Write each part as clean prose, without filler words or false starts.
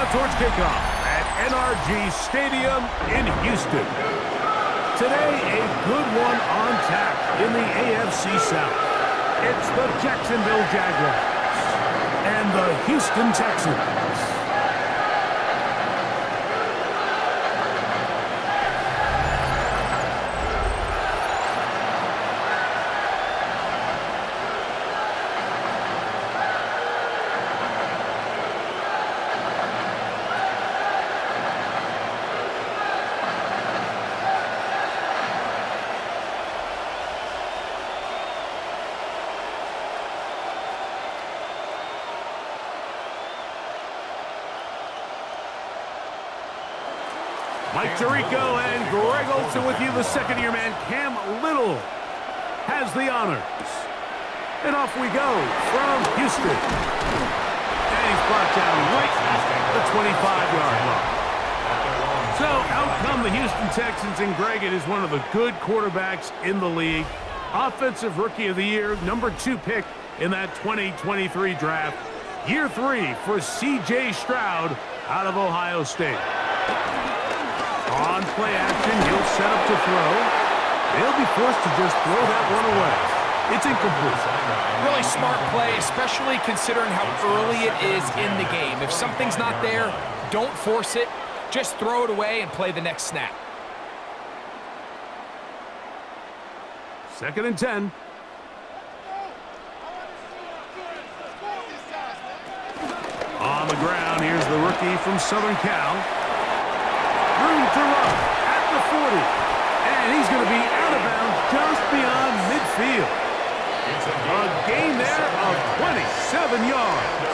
now towards kickoff at NRG Stadium in Houston. Today, a good one on tap in the AFC South. It's the Jacksonville Jaguars and the Houston Texans. Mike Tirico and Greg Olsen with you. The second-year man, Cam Little, has the honors. And off we go from Houston. And he's brought down right at the 25-yard line. So out come the Houston Texans, and Greg, it is one of the good quarterbacks in the league. Offensive Rookie of the Year, number 2 pick in that 2023 draft. Year 3 for C.J. Stroud out of Ohio State. On play action, he'll set up to throw. They'll be forced to just throw that one away. It's incomplete. Really smart play, especially considering how early it is in the game. If something's not there, don't force it. Just throw it away and play the next snap. 2nd and 10. On the ground, here's the rookie from Southern Cal. Room to run at the 40. And he's going to be out of bounds just beyond midfield. A gain there of 27 yards.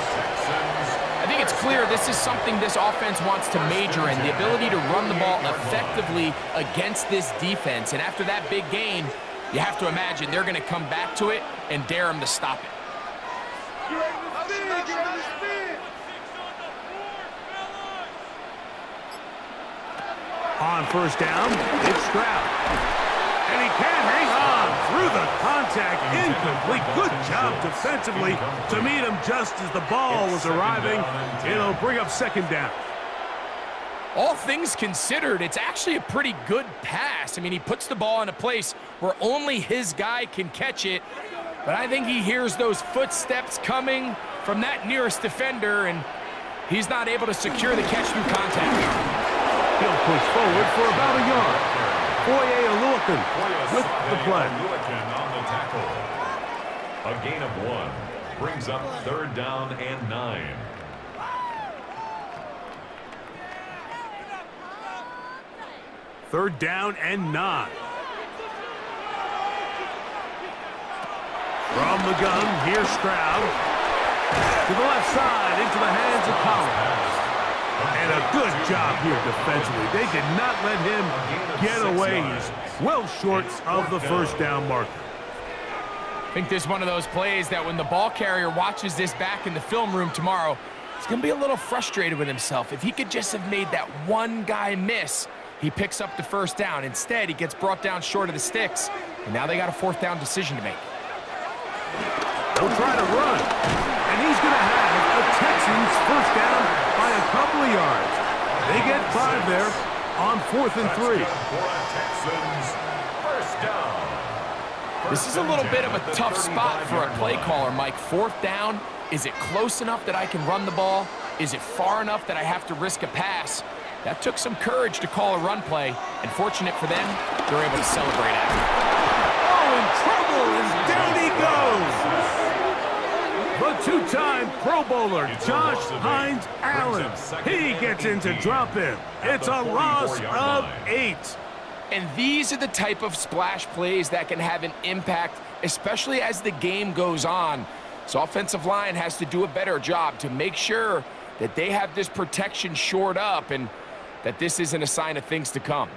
I think it's clear this is something this offense wants to major in, the ability to run the ball effectively against this defense. And after that big gain, you have to imagine they're going to come back to it and dare them to stop it. On first down, it's Stroud. And he can't hang on through the contact. Incomplete. Good job defensively to meet him just as the ball was arriving. It'll bring up 2nd down. All things considered, it's actually a pretty good pass. I mean, he puts the ball in a place where only his guy can catch it. But I think he hears those footsteps coming from that nearest defender, and he's not able to secure the catch through contact. He'll push forward for about a yard. Foye Oluokun with the play. On the tackle. A gain of 1 brings up 3rd down and 9. Third down and 9. From the gun, here's Stroud. To the left side, into the hands of Collins. And a good job here defensively. They did not let him get away. He's well short of the 1st down marker. I think this is one of those plays that when the ball carrier watches this back in the film room tomorrow, he's going to be a little frustrated with himself. If he could just have made that one guy miss, he picks up the 1st down. Instead, he gets brought down short of the sticks, and now they got a 4th down decision to make. They'll try to run, and he's going to have the Texans 1st down by a couple of yards. They get 5 there on 4th and 3. This is a little bit of a tough spot for a play caller, Mike. 4th down, is it close enough that I can run the ball? Is it far enough that I have to risk a pass? That took some courage to call a run play, and fortunate for them, they're able to celebrate after. Oh, in trouble, and down he goes. The 2-time Pro Bowler, Josh Hines Allen. He gets in to drop in. It's a loss of 8. And these are the type of splash plays that can have an impact, especially as the game goes on. So offensive line has to do a better job to make sure that they have this protection shored up and that this isn't a sign of things to come.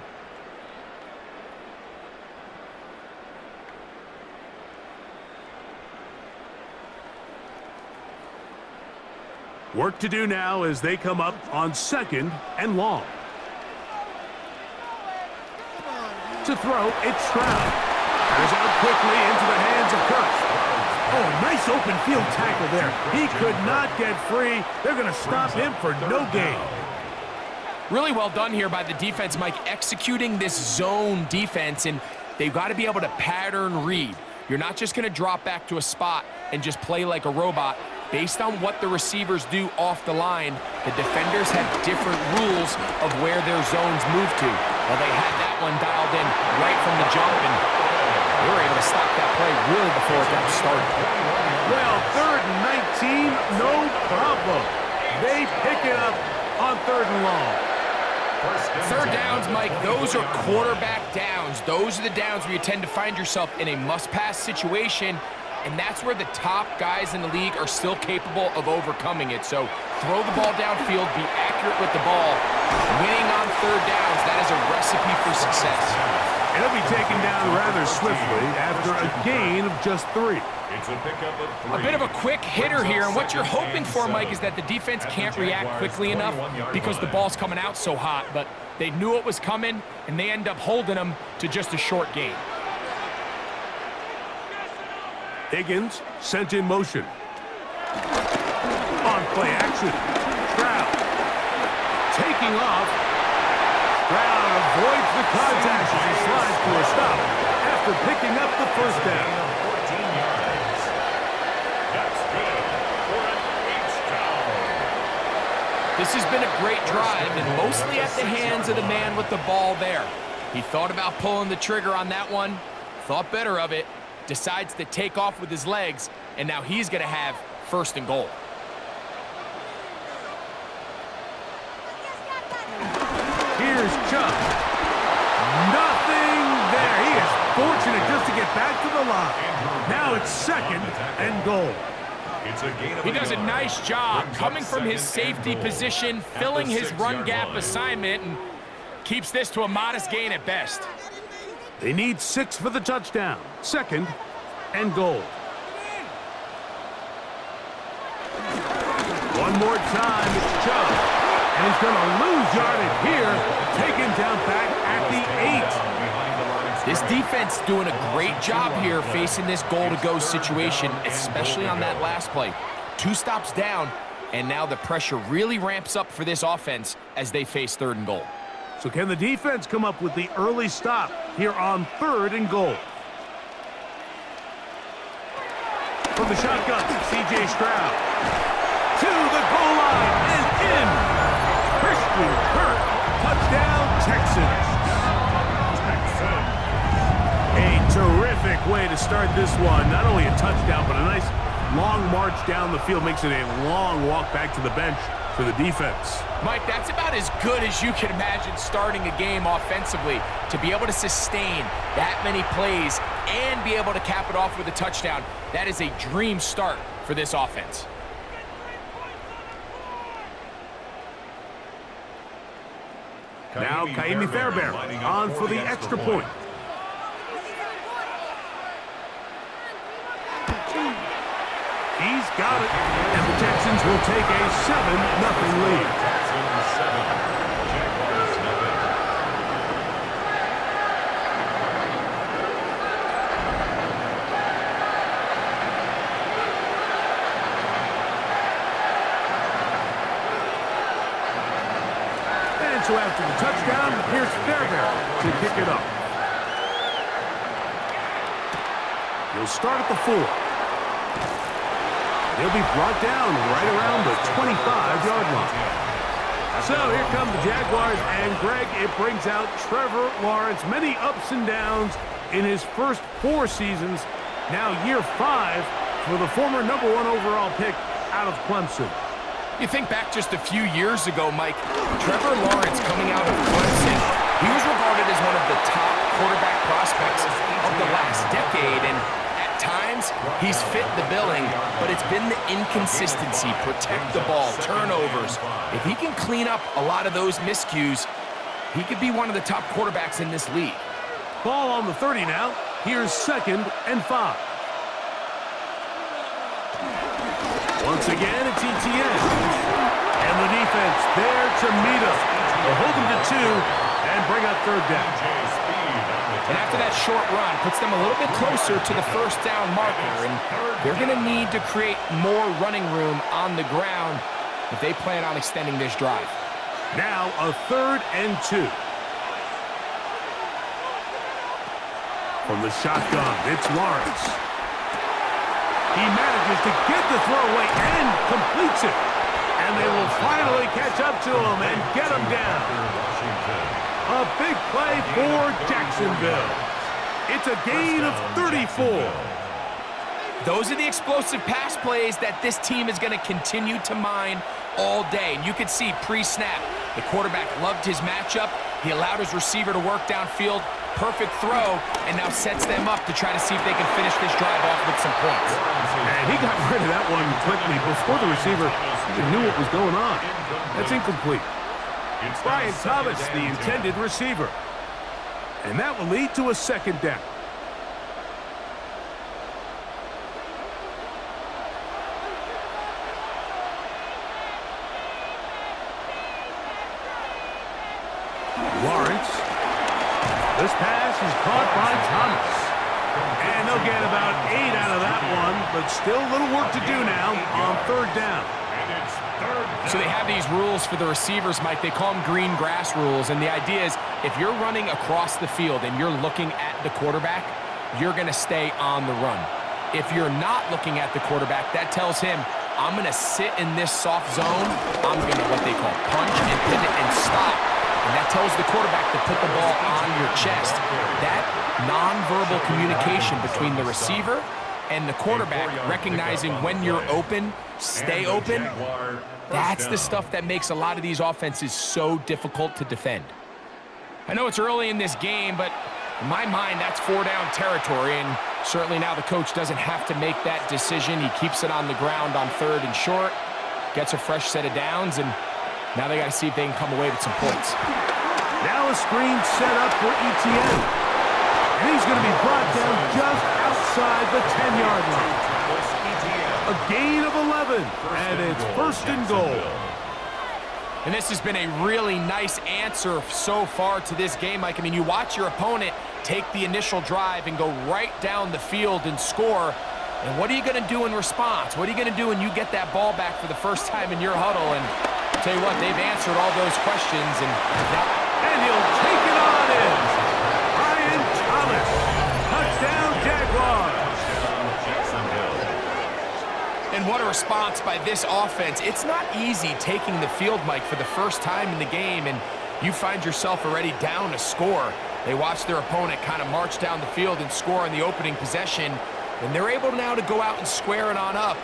Work to do now as they come up on 2nd and long. To throw, it's Stroud. Goes out quickly into the hands of Kirk. Oh, nice open field tackle there. He could not get free. They're going to stop him for no gain. Really well done here by the defense, Mike, executing this zone defense, and they've got to be able to pattern read. You're not just going to drop back to a spot and just play like a robot. Based on what the receivers do off the line, the defenders have different rules of where their zones move to. Well, they had that one dialed in right from the jump, and they were able to stop that play really before it got started. Well, 3rd and 19, no problem. They pick it up on 3rd and long. Third downs, Mike, those are quarterback downs. Those are the downs where you tend to find yourself in a must-pass situation, and that's where the top guys in the league are still capable of overcoming it. So throw the ball downfield, be accurate with the ball. Winning on 3rd downs, that is a recipe for success. And he'll be taken down rather swiftly after a gain of just 3. It's a pickup of 3. A bit of a quick hitter here, and what you're hoping for, Mike, is that the defense can't react quickly enough because the ball's coming out so hot, but they knew it was coming, and they end up holding them to just a short gain. Higgins sent in motion. On play action. Stroud taking off. Stroud avoids the contact as he slides to a stop after picking up the 1st down. 14 yards. That's good for an H-down. This has been a great drive, and mostly at the hands of the man with the ball there. He thought about pulling the trigger on that one, thought better of it, decides to take off with his legs, and now he's going to have 1st and goal. Here's Chubb. Nothing there. He is fortunate just to get back to the line. Now it's 2nd and goal. It's a gain of He a does a yard. nice job Brings coming up from his 2nd and safety goal position, at filling the his 6-yard run gap line. assignment, and keeps this to a modest gain at best. They need 6 for the touchdown. 2nd and goal. One more time, it's Chubb. And he's going to lose yardage here. Taken down back at the 8. This defense doing a great job here facing this goal-to-go situation, especially on that last play. 2 stops down, and now the pressure really ramps up for this offense as they face 3rd and goal. So can the defense come up with the early stop here on 3rd and goal? From the shotgun, C.J. Stroud. To the goal line and in. Christian Kirk. Touchdown, Texans. A terrific way to start this one. Not only a touchdown, but a nice long march down the field. Makes it a long walk back to the bench for the defense. Mike, that's about as good as you can imagine starting a game offensively. To be able to sustain that many plays and be able to cap it off with a touchdown, that is a dream start for this offense. Now Kaimi Fairbairn on for the extra point. He's got it, and the Texans will take a 7-0 lead. Texans 7, Jaguars nothing. And so after the touchdown, here's Fairbairn to kick it up. He'll start at the 4. He'll be brought down right around the 25-yard line. So here come the Jaguars, and Greg, it brings out Trevor Lawrence. Many ups and downs in his first 4 seasons. Now year 5 for the former #1 overall pick out of Clemson. You think back just a few years ago, Mike, Trevor Lawrence coming out of Clemson, he was regarded as one of the top quarterback prospects of the last decade, and at times he's fit the billing, but it's been the inconsistency, protect the ball, turnovers. If he can clean up a lot of those miscues, he could be one of the top quarterbacks in this league. Ball on the 30 now. Here's 2nd and 5. Once again, it's ETN. And the defense there to meet him. They'll hold him to 2 and bring up 3rd down. And after that short run, puts them a little bit closer to the first down marker. And they're going to need to create more running room on the ground if they plan on extending this drive. Now a 3rd and 2. From the shotgun, it's Lawrence. He manages to get the throw away and completes it. And they will finally catch up to him and get him down. A big play for Jacksonville. It's a gain of 34. Those are the explosive pass plays that this team is going to continue to mine all day. And you can see pre-snap, the quarterback loved his matchup. He allowed his receiver to work downfield. Perfect throw, and now sets them up to try to see if they can finish this drive off with some points. And he got rid of that one quickly before the receiver even knew what was going on. That's incomplete. Brian Thomas, the intended receiver. And that will lead to a 2nd down. Lawrence. This pass is caught by Thomas. And they'll get about 8 out of that one, but still a little work to do now on 3rd down. So they have these rules for the receivers, Mike. They call them green grass rules. And the idea is if you're running across the field and you're looking at the quarterback, you're going to stay on the run. If you're not looking at the quarterback, that tells him, I'm going to sit in this soft zone. I'm going to what they call punch and pivot and stop. And that tells the quarterback to put the ball on your chest. That nonverbal communication between the receiver and the quarterback, recognizing when you're open, stay open, that's the stuff that makes a lot of these offenses so difficult to defend. I know it's early in this game, but in my mind, that's 4-down territory, and certainly now the coach doesn't have to make that decision. He keeps it on the ground on 3rd and short, gets a fresh set of downs, and now they got to see if they can come away with some points. Now a screen set up for ETN. And he's going to be brought down just outside the 10-yard line. A gain of 11, and it's 1st and goal. And this has been a really nice answer so far to this game, Mike. I mean, you watch your opponent take the initial drive and go right down the field and score. And what are you going to do in response? What are you going to do when you get that ball back for the first time in your huddle? And I'll tell you what, they've answered all those questions. And he'll take it on in. Brian Thomas. Touchdown, Jaguars. And what a response by this offense. It's not easy taking the field, Mike, for the first time in the game, and you find yourself already down a score. They watch their opponent kind of march down the field and score on the opening possession, and they're able now to go out and square it on up.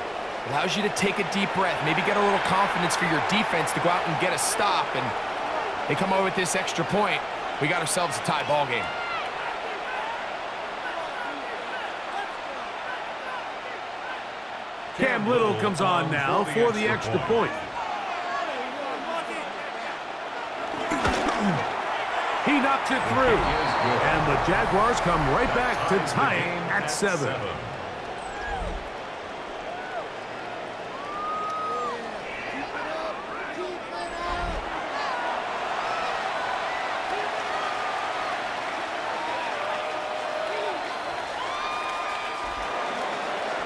Allows you to take a deep breath, maybe get a little confidence for your defense to go out and get a stop, and they come away with this extra point. We got ourselves a tie ball game. Cam Little comes on now for the extra point. He knocks it through. And the Jaguars come right back to tie it at 7.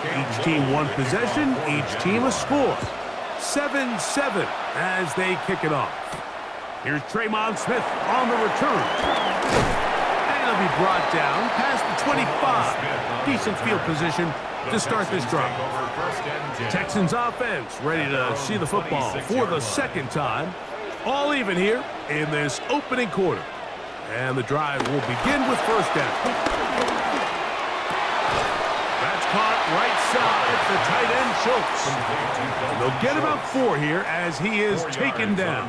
Each team one possession, each team a score. 7-7 as they kick it off. Here's Tremon Smith on the return. And he'll be brought down past the 25. Decent field position to start this drive. Texans offense ready to see the football for the second time. All even here in this opening quarter. And the drive will begin with first down. Caught right side, the tight end Schultz. And they'll get about 4 here as he is taken down.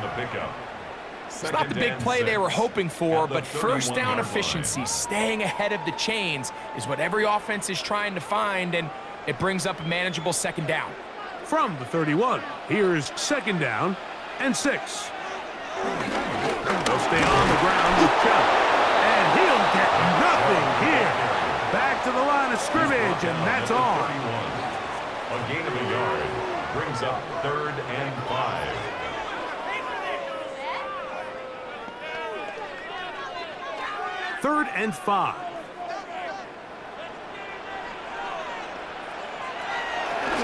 It's not the big play they were hoping for, but first down efficiency, staying ahead of the chains, is what every offense is trying to find, and it brings up a manageable second down. From the 31, here's second down and 6. They'll stay on the ground with Chubb. And he'll get nothing here. Back to the line of scrimmage, and that's all. A gain of a yard brings up 3rd and 5. 3rd and 5.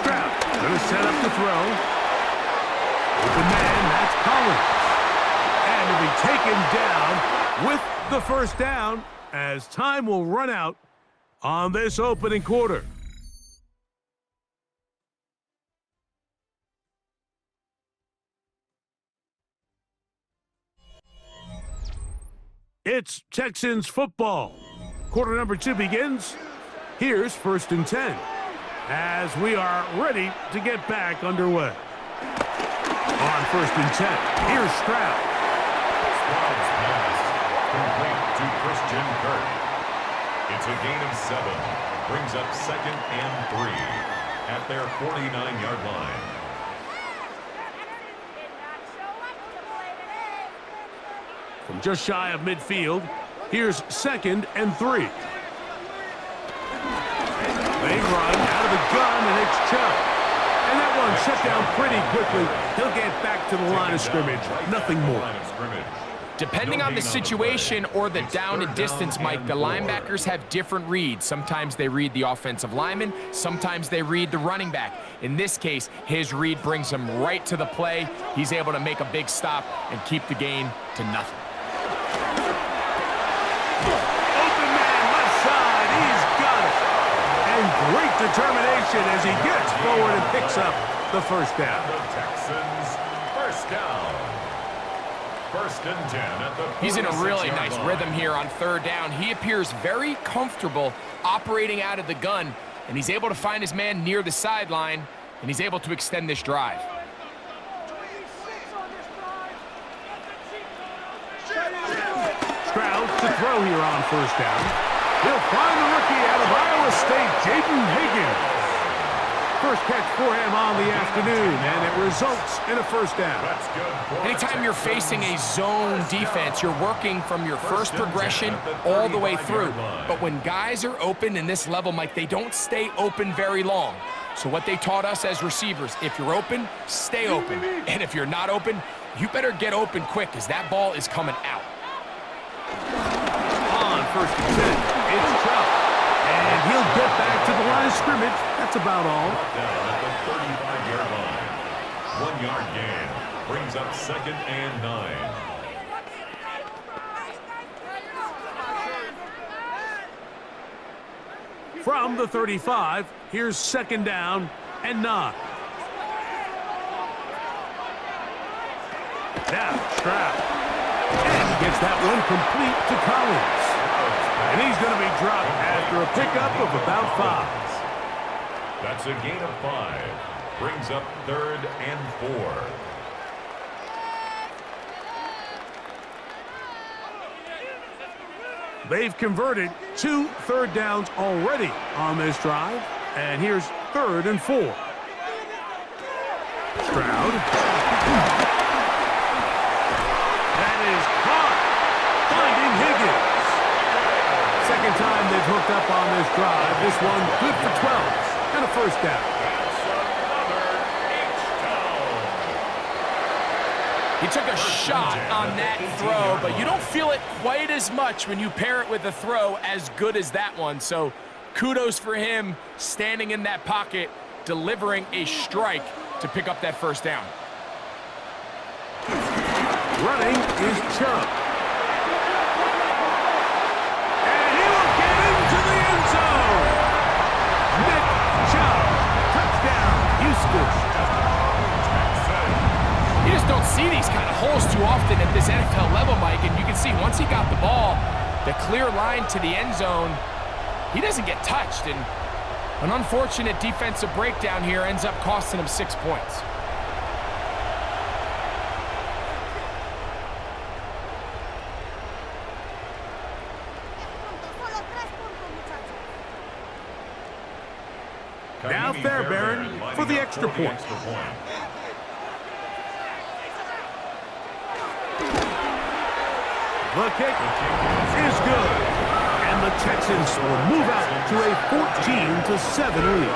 Stroud going to set up to throw. Open man, that's Collins. And to be taken down with the first down as time will run out on this opening quarter. It's Texans football. Quarter number 2 begins. Here's 1st and 10 as we are ready to get back underway. On 1st and 10, here's Stroud. Stroud's pass complete to Christian Kirk. It's a gain of 7. Brings up 2nd and 3 at their 49-yard line. From just shy of midfield, here's 2nd and 3. They run out of the gun, and it's Chubb. And that one shut down pretty quickly. He'll get back to the line of scrimmage. Nothing more. Depending on the situation or the down and distance, Mike, the linebackers have different reads. Sometimes they read the offensive lineman. Sometimes they read the running back. In this case, his read brings him right to the play. He's able to make a big stop and keep the gain to nothing. Open man, left side. He's got it. And great determination as he gets forward and picks up the first down. The Texans, first down. 1st and 10 at the He's in a really nice line. rhythm here on 3rd down. He appears very comfortable operating out of the gun, and he's able to find his man near the sideline, and he's able to extend this drive. Stroud to throw here on 1st down. He'll find the rookie out of Iowa State, Jaden Higgins. First catch for him on the afternoon, and it results in a 1st down. That's good. Anytime you're facing a zone defense, you're working from your first progression all the way through. But when guys are open in this level, Mike, they don't stay open very long. So what they taught us as receivers, if you're open, stay open. And if you're not open, you better get open quick because that ball is coming out. On 1st and 10, it's Chubb. And he'll get back to the line of scrimmage. That's about all. Down at the 35-yard line. 1-yard gain. Brings up 2nd and 9. From the 35, here's 2nd down and 9. Now Stroud. And he gets that one complete to Collins. And he's going to be dropped after a pickup of about 5. That's a gain of 5. Brings up 3rd and 4. They've converted 2 3rd downs already on this drive. And here's 3rd and 4. Stroud. That is caught. Finding Higgins. Second time they've hooked up on this drive. This one good for 12 and a 1st down. He took a shot on that throw, but you don't feel it quite as much when you pair it with a throw as good as that one. So kudos for him standing in that pocket, delivering a strike to pick up that 1st down. Running is Chubb. And he will get into the end zone. Nick Chubb. Touchdown, Houston. You just don't see these kind of holes too often at this NFL level, Mike, and you can see once he got the ball, the clear line to the end zone, he doesn't get touched, and an unfortunate defensive breakdown here ends up costing him 6 points. Now Fairbairn for the extra point. The kick is good. And the Texans will move out to a 14-7 lead.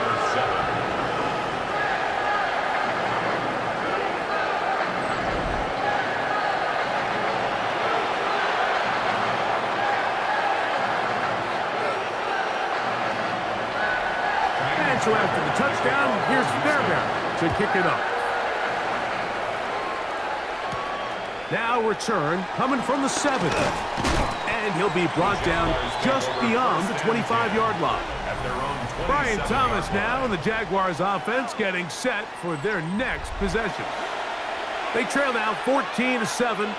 And so after the touchdown, here's Fairbairn to kick it up. Now return coming from the 7. And he'll be brought down just beyond the 25-yard line. Brian Thomas now and the Jaguars offense getting set for their next possession. They trail now 14-7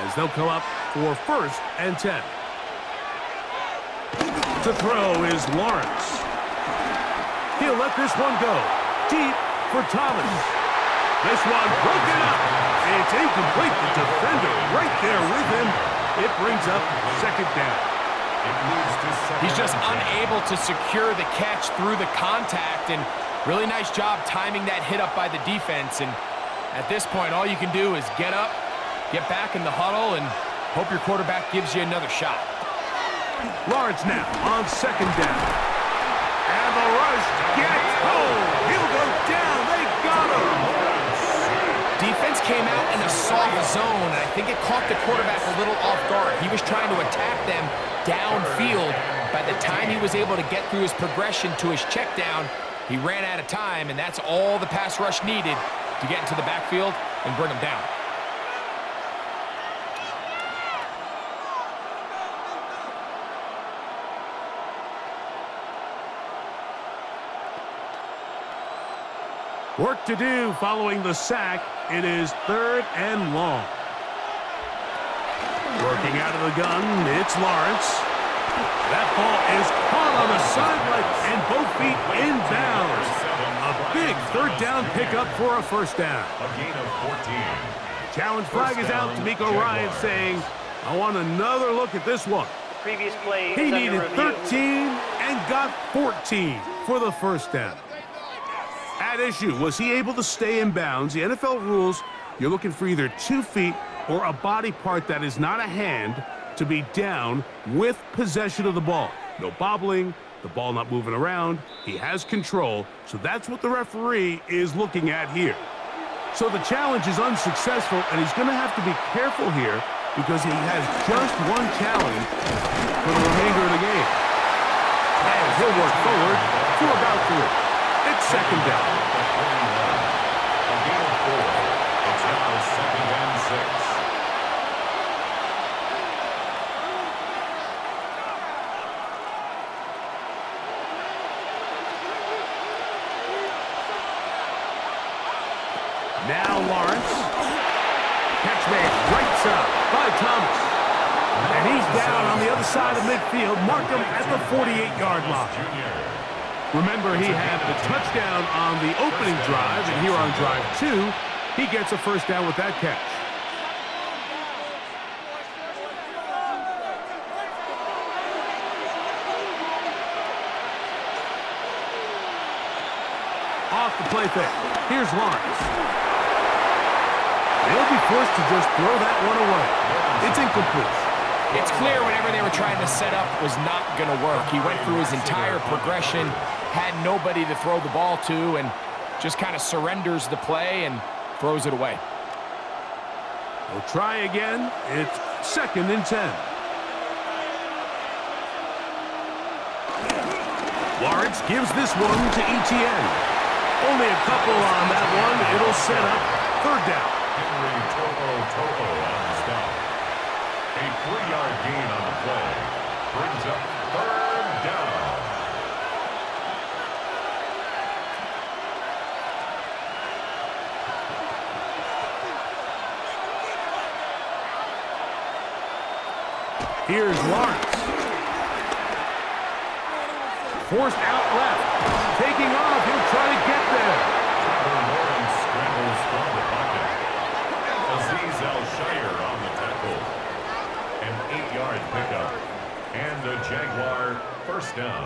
as they'll come up for 1st and 10. To throw is Lawrence. He'll let this one go. Deep for Thomas. This one broken up. It's incomplete. The defender right there with him. It brings up 2nd down. He's just unable to secure the catch through the contact, and really nice job timing that hit up by the defense. And at this point, all you can do is get up, get back in the huddle, and hope your quarterback gives you another shot. Lawrence now on 2nd down. And the rush gets home. He'll go down. They got him. Defense came out in a soft zone, and I think it caught the quarterback a little off guard. He was trying to attack them downfield. By the time he was able to get through his progression to his check down, he ran out of time, and that's all the pass rush needed to get into the backfield and bring him down. Work to do following the sack. It is 3rd and long. Working out of the gun, it's Lawrence. That ball is caught on the sideline and both feet inbounds. A big 3rd down pickup for a 1st down. A gain of 14. Challenge flag is out. D'Amico Ryan saying, I want another look at this one. Previous play He needed 13 and got 14 for the 1st down. At issue, was he able to stay in bounds? The NFL rules, you're looking for either 2 feet or a body part that is not a hand to be down with possession of the ball. No bobbling, the ball not moving around. He has control, so that's what the referee is looking at here. So the challenge is unsuccessful, and he's going to have to be careful here because he has just one challenge for the remainder of the game. And he'll work forward to about 3. It's 2nd down. A gain of 4. It's now 2nd and 6. Now Lawrence. Catch made right side by Thomas. And he's down on the other side of midfield. Mark him at the 48-yard line. Remember, he had the touchdown on the opening drive, and here on drive 2, he gets a 1st down with that catch. Off the play fake. Here's Lawrence. They'll be forced to just throw that one away. It's incomplete. It's clear whatever they were trying to set up was not going to work. He went through his entire progression, had nobody to throw the ball to, and just kind of surrenders the play and throws it away. We'll try again. It's 2nd and 10. Lawrence gives this one to Etienne. Only a couple on that one. It'll set up 3rd down. Henry Toho on the stop. A 3-yard gain on the play brings up 3rd down. Here's Lawrence. Forced out left. Taking off. He'll try to get there. Lawrence scrambles from the pocket. Aziz Al-Shire on the tackle. An 8-yard pickup. And a Jaguar 1st down.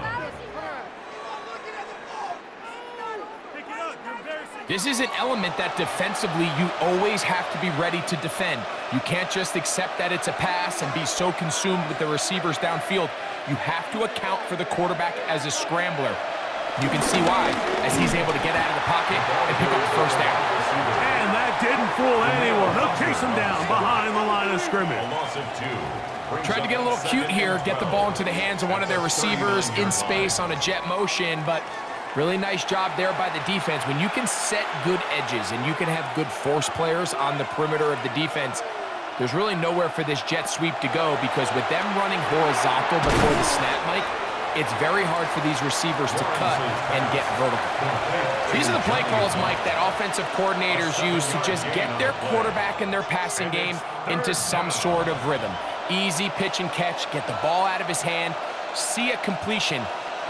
This is an element that defensively you always have to be ready to defend. You can't just accept that it's a pass and be so consumed with the receivers downfield. You have to account for the quarterback as a scrambler. You can see why, as he's able to get out of the pocket and pick up the 1st down. And that didn't fool anyone. They'll chase him down behind the line of scrimmage. A loss of 2. Tried to get a little cute here, get the ball into the hands of one of their receivers in space on a jet motion, but Really nice job there by the defense. When you can set good edges and you can have good force players on the perimeter of the defense, there's really nowhere for this jet sweep to go, because with them running horizontal before the snap, Mike, it's very hard for these receivers to cut and get vertical. These are the play calls, Mike, that offensive coordinators use to just get their quarterback and their passing game into some sort of rhythm. Easy pitch and catch, get the ball out of his hand, see a completion.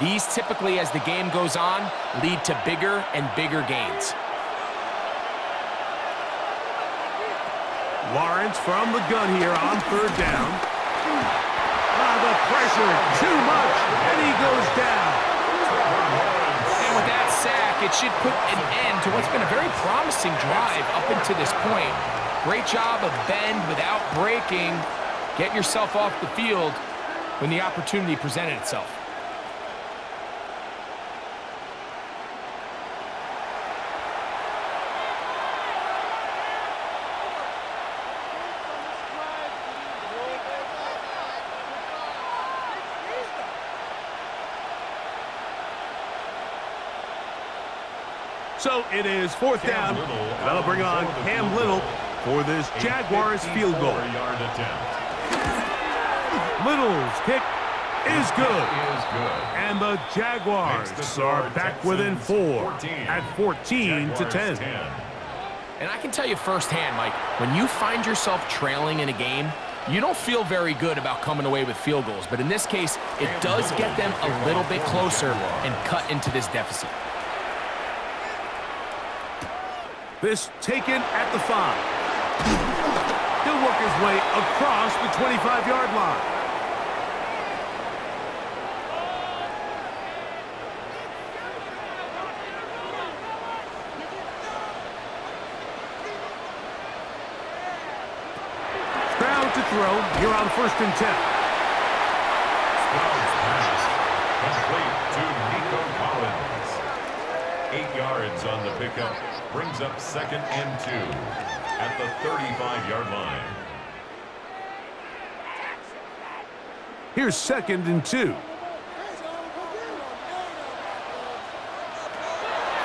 These typically, as the game goes on, lead to bigger and bigger gains. Lawrence from the gun here on third down. The pressure, too much, and he goes down. And with that sack, it should put an end to what's been a very promising drive up until this point. Great job of bend without breaking. Get yourself off the field when the opportunity presented itself. So it is fourth down. That'll bring on Cam Little for this Jaguars field goal. Little's kick is good. And the Jaguars are back within 4 at 14-10. And I can tell you firsthand, Mike, when you find yourself trailing in a game, you don't feel very good about coming away with field goals. But in this case, it does get them a little bit closer and cut into this deficit. This taken at the 5. He'll work his way across the 25-yard line. Stroud to throw. Here on 1st and 10. Stroud's pass complete to Nico Collins. 8 yards on the pickup. Brings up 2nd and 2 at the 35-yard line. Here's 2nd and 2.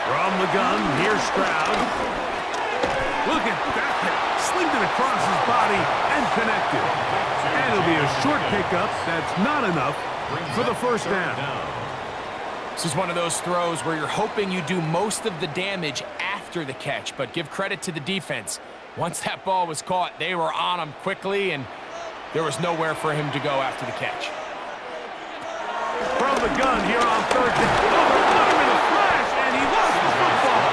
From the gun, here's Stroud. Look at that. Slinged it across his body and connected. And it'll be a short pickup. That's not enough for the first down. This is one of those throws where you're hoping you do most of the damage after the catch, but give credit to the defense. Once that ball was caught, they were on him quickly, and there was nowhere for him to go after the catch. From the gun here on 3rd down. Oh, him in a flash, and he lost the football.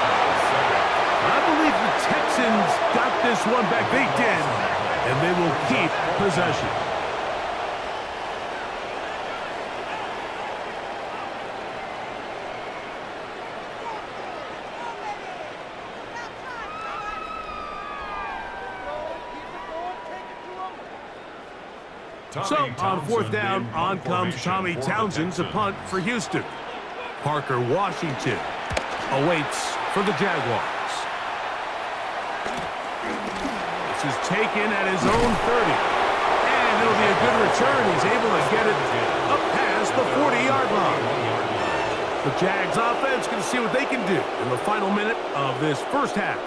I believe the Texans got this one back. They did, and they will keep possession. So, on 4th down, on comes Tommy Townsend to punt for Houston. Parker Washington awaits for the Jaguars. This is taken at his own 30. And it'll be a good return. He's able to get it up past the 40-yard line. The Jags offense can see what they can do in the final minute of this first half.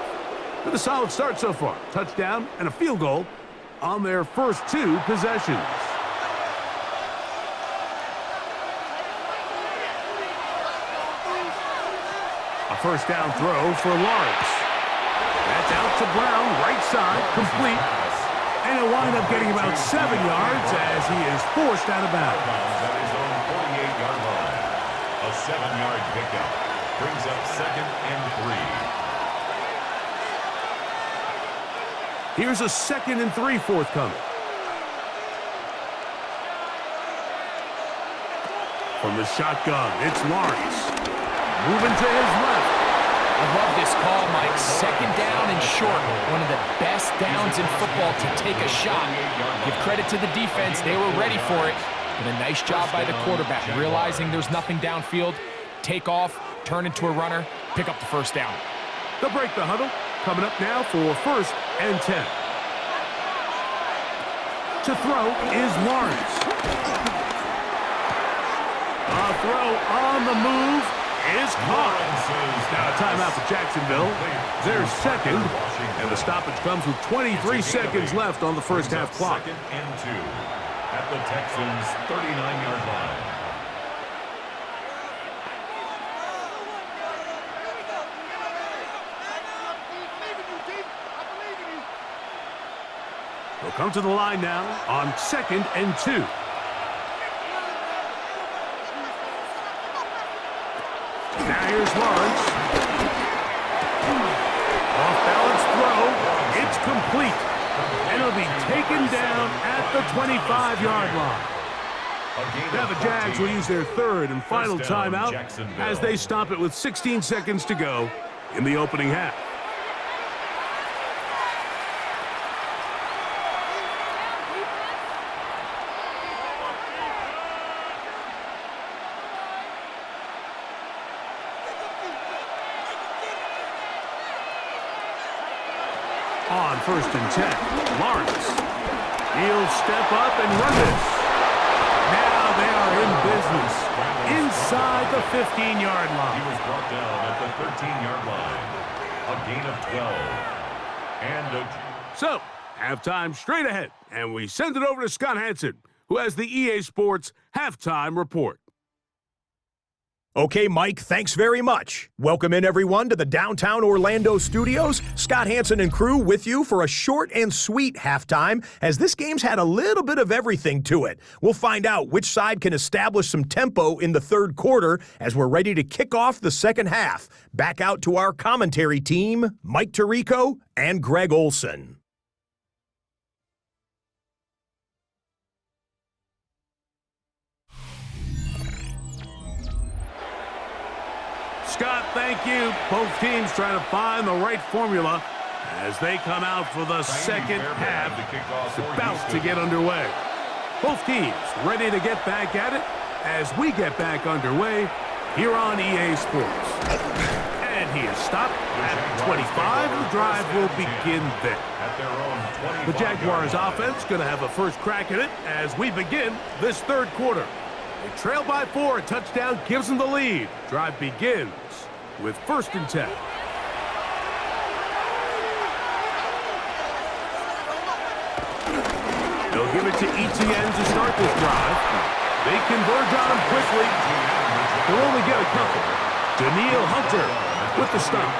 With a solid start so far. Touchdown and a field goal on their first 2 possessions. A first down throw for Lawrence. That's out to Brown, right side, complete. And he'll wind up getting about 7 yards as he is forced out of bounds. At his own 48-yard line. A 7-yard pickup. Brings up 2nd and 3. Here's a 2nd and 3 forthcoming. From the shotgun, it's Lawrence. Moving to his left. I love this call, Mike. 2nd down and short. One of the best downs in football to take a shot. Give credit to the defense. They were ready for it. And a nice job by the quarterback, realizing there's nothing downfield. Take off, turn into a runner, pick up the first down. They'll break the huddle. Coming up now for 1st and 10. To throw is Lawrence. A throw on the move, is caught. Now a timeout for Jacksonville. Their second, and the stoppage comes with 23 seconds left on the first half clock. Second and 2 at the Texans' 39-yard line. They'll come to the line now on 2nd and 2. Now here's Lawrence. Off-balance throw. It's complete. And it'll be taken down at the 25-yard line. Now the Jags will use their third and final timeout as they stop it with 16 seconds to go in the opening half. On 1st and 10, Lawrence. He'll step up and run this. Now they are in business inside the 15-yard line. He was brought down at the 13-yard line. A gain of 12. And So, halftime straight ahead, and we send it over to Scott Hansen, who has the EA Sports halftime report. Okay, Mike, thanks very much. Welcome in, everyone, to the downtown Orlando studios. Scott Hansen and crew with you for a short and sweet halftime, as this game's had a little bit of everything to it. We'll find out which side can establish some tempo in the third quarter as we're ready to kick off the second half. Back out to our commentary team, Mike Tirico and Greg Olson. Scott, thank you. Both teams trying to find the right formula as they come out for the second half. It's about to get underway. Both teams ready to get back at it as we get back underway here on EA Sports. And he is stopped at 25. The drive will begin there. The Jaguars offense going to have a first crack at it as we begin this third quarter. They trail by 4. A touchdown gives them the lead. Drive begins with 1st and 10. They'll give it to Etienne to start this drive. They converge on him quickly. They'll only get a couple. Daniil Hunter with the stop.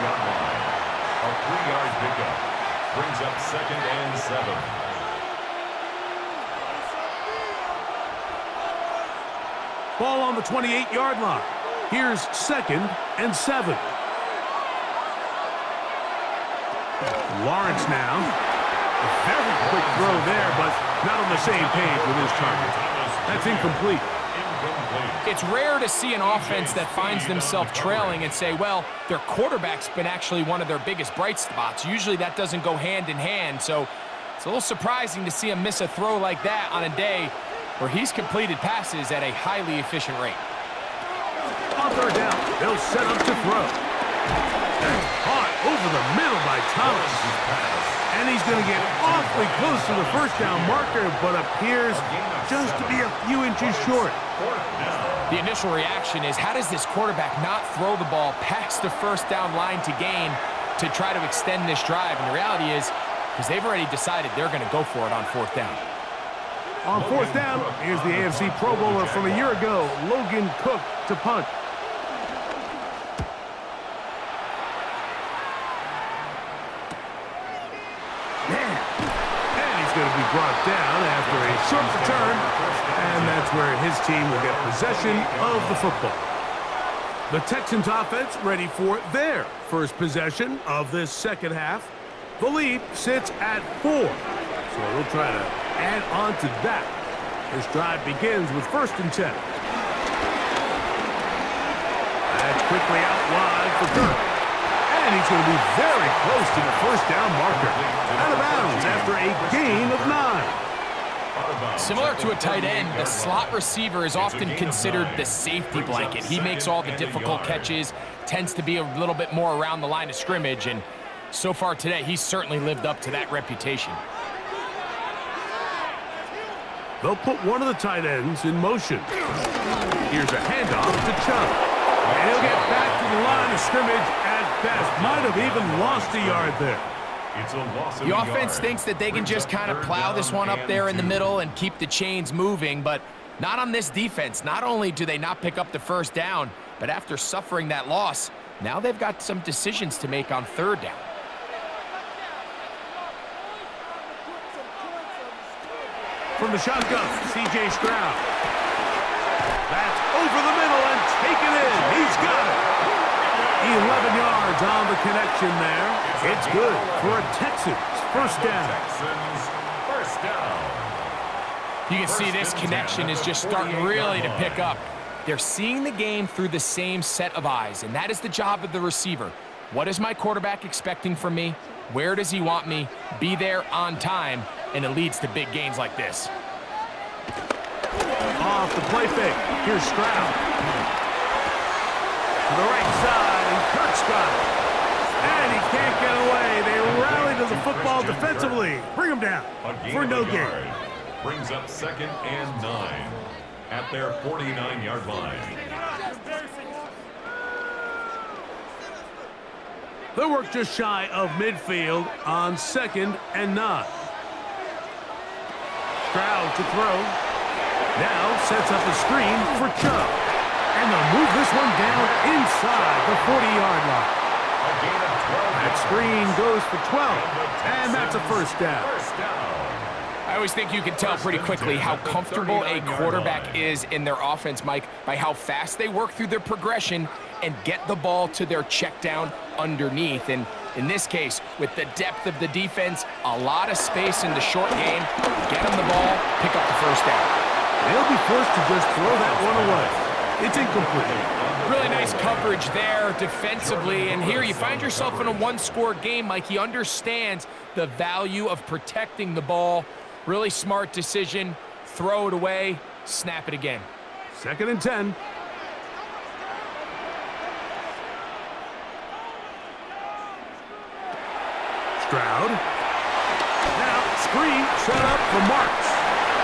A 3-yard pickup brings up 2nd and 7. Ball on the 28-yard line. Here's 2nd and 7. Lawrence now. A very quick throw there, but not on the same page with his target. That's incomplete. It's rare to see an offense that finds themselves trailing and say, well, their quarterback's been actually one of their biggest bright spots. Usually that doesn't go hand in hand, so it's a little surprising to see him miss a throw like that on a day where he's completed passes at a highly efficient rate. On 3rd down, they'll set up to throw. And caught over the middle by Thomas. And he's going to get awfully close to the 1st down marker, but appears just to be a few inches short. The initial reaction is, how does this quarterback not throw the ball past the 1st down line to gain to try to extend this drive? And the reality is, because they've already decided they're going to go for it on 4th down. On 4th down, here's the AFC Pro Bowler from a year ago, Logan Cook, to punt. And he's going to be brought down after a short return, and that's where his team will get possession of the football. The Texans offense ready for their first possession of this second half. The lead sits at 4, so they'll try to add on to that. This drive begins with 1st and 10. That's quickly out wide for Kirk. And he's going to be very close to the 1st down marker. Out of bounds after a gain of 9. Similar to a tight end, the slot receiver is often considered the safety blanket. He makes all the difficult catches, tends to be a little bit more around the line of scrimmage, and so far today, he's certainly lived up to that reputation. They'll put one of the tight ends in motion. Here's a handoff to Chubb. And he'll get back to the line of scrimmage at best. Might have even lost a yard there. It's a loss of The a offense yard. thinks that they can Brings just up kind of third plow this down one up and there in the 2. middle and keep the chains moving, but not on this defense. Not only do they not pick up the first down, but after suffering that loss, now they've got some decisions to make on third down. From the shotgun, C.J. Stroud. That's over the middle and taken in. He's got it. 11 yards on the connection there. It's good for a Texans first down. Texans first down. You can see this connection is just starting really to pick up. They're seeing the game through the same set of eyes, and that is the job of the receiver. What is my quarterback expecting from me? Where does he want me? Be there on time, and it leads to big gains like this. Off the play fake. Here's Stroud. To the right side, and Kirk's got it. And he can't get away. They rally to the football defensively. Bring him down for no gain. Brings up 2nd and 9 at their 49-yard line. They work just shy of midfield on 2nd and 9. Stroud to throw. Now sets up a screen for Chubb. And they'll move this one down inside the 40-yard line. That screen goes for 12. And that's a first down. I always think you can tell pretty quickly how comfortable a quarterback is in their offense, Mike, by how fast they work through their progression and get the ball to their check down underneath. And in this case, with the depth of the defense, a lot of space in the short game, get them the ball, pick up the first down. They'll be forced to just throw that one away. It's incomplete. Really nice coverage there defensively, and here you find yourself in a one-score game. Mike, he understands the value of protecting the ball. Really smart decision. Throw it away, snap it again. 2nd and 10. Stroud. Now screen set up for Marks.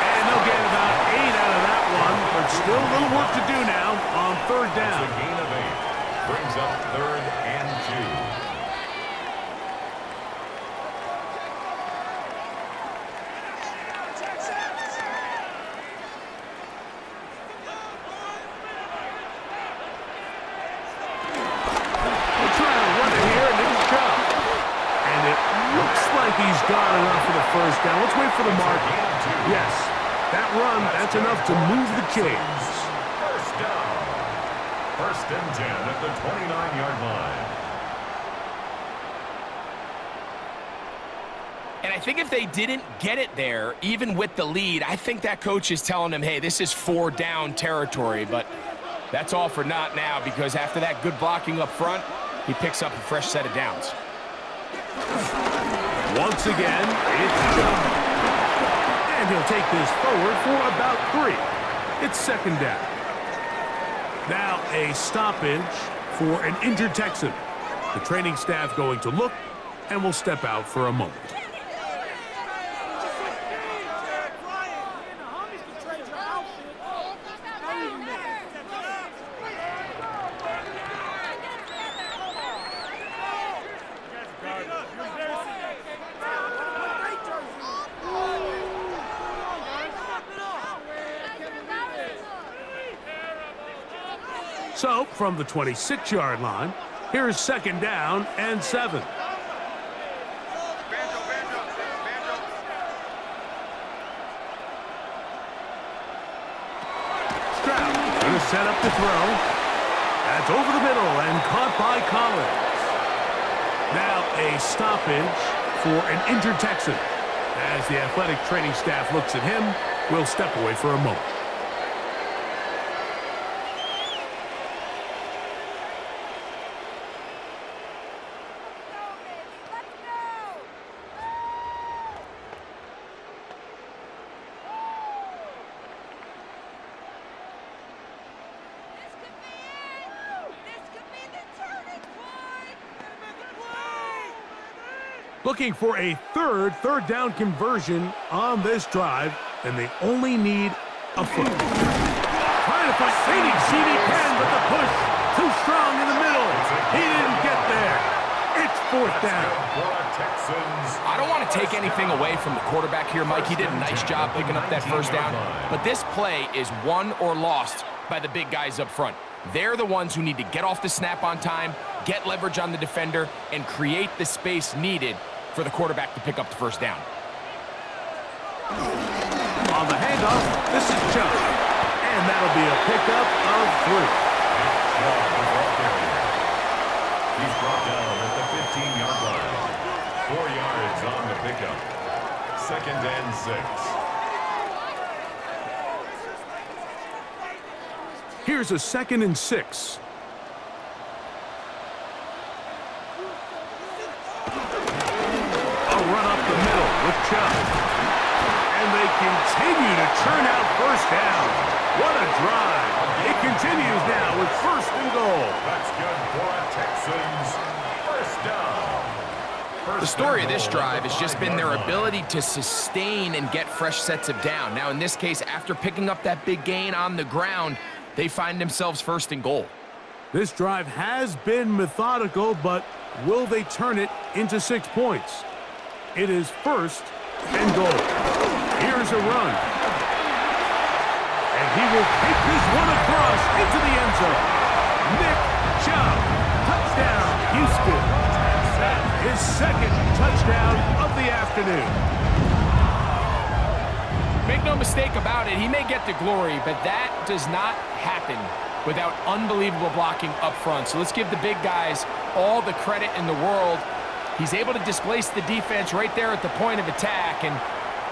And they'll get about 8 out of that one, but still a little work to do now on third It's down. a gain of 8. Brings up 3rd and 2. He's got enough for the first down. Let's wait for the mark. Yes, that run, that's enough to move the chains. First down. 1st and 10 at the 29-yard line. And I think if they didn't get it there, even with the lead, I think that coach is telling them, hey, this is 4-down territory. But that's all for naught now, because after that good blocking up front, he picks up a fresh set of downs. Once again, it's Chubb. And he'll take this forward for about 3. It's 2nd down. Now a stoppage for an injured Texan. The training staff going to look and will step out for a moment. So, from the 26-yard line, here's 2nd down and 7. Stroud going to set up the throw. That's over the middle and caught by Collins. Now a stoppage for an injured Texan. As the athletic training staff looks at him, we'll step away for a moment. Looking for a third down conversion on this drive, and they only need a foot. Trying to find CD Penn, but the push to Too strong in the middle. He didn't get there. It's fourth down. I don't want to take anything away from the quarterback here, Mike. He did a nice job picking up that first down. But this play is won or lost by the big guys up front. They're the ones who need to get off the snap on time, get leverage on the defender, and create the space needed for the quarterback to pick up the first down. On the handoff, this is Chubb. And that'll be a pickup of 3. He's brought down at the 15-yard line. 4 yards on the pickup. 2nd and 6. Here's a 2nd and 6. A run up the middle with Chubb. And they continue to churn out first down. What a drive. It continues now with 1st and goal. That's good for a Texans first down. The story of this drive has just been their ability to sustain and get fresh sets of down. Now, in this case, after picking up that big gain on the ground, they find themselves 1st and goal. This drive has been methodical, but will they turn it into 6 points? It is 1st and goal. Here's a run. And he will take this one across into the end zone. Nick Chubb, touchdown, Houston. That is 2nd touchdown of the afternoon. Make no mistake about it, he may get the glory, but that does not happen without unbelievable blocking up front. So let's give the big guys all the credit in the world. He's able to displace the defense right there at the point of attack, and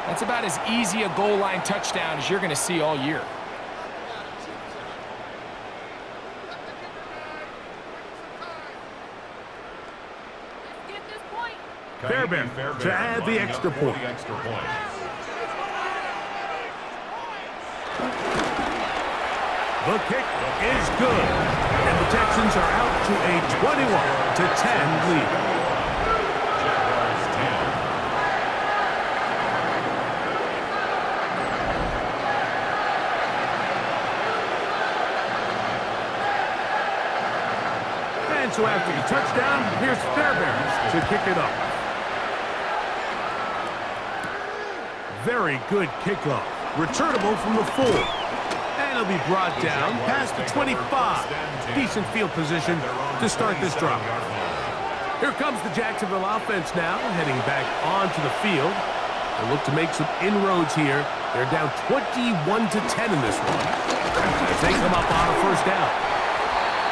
that's about as easy a goal line touchdown as you're going to see all year. Fairbairn to add the extra point. The kick is good, and the Texans are out to a 21-10 lead. Jaguars 10. And so after the touchdown, here's Fairbairn to kick it up. Very good kickoff. Returnable from the 4. And it'll be brought down past the 25. Decent field position to start this drive. Here comes the Jacksonville offense now, heading back onto the field. They look to make some inroads here. They're down 21-10 in this one. As they come up on a first down.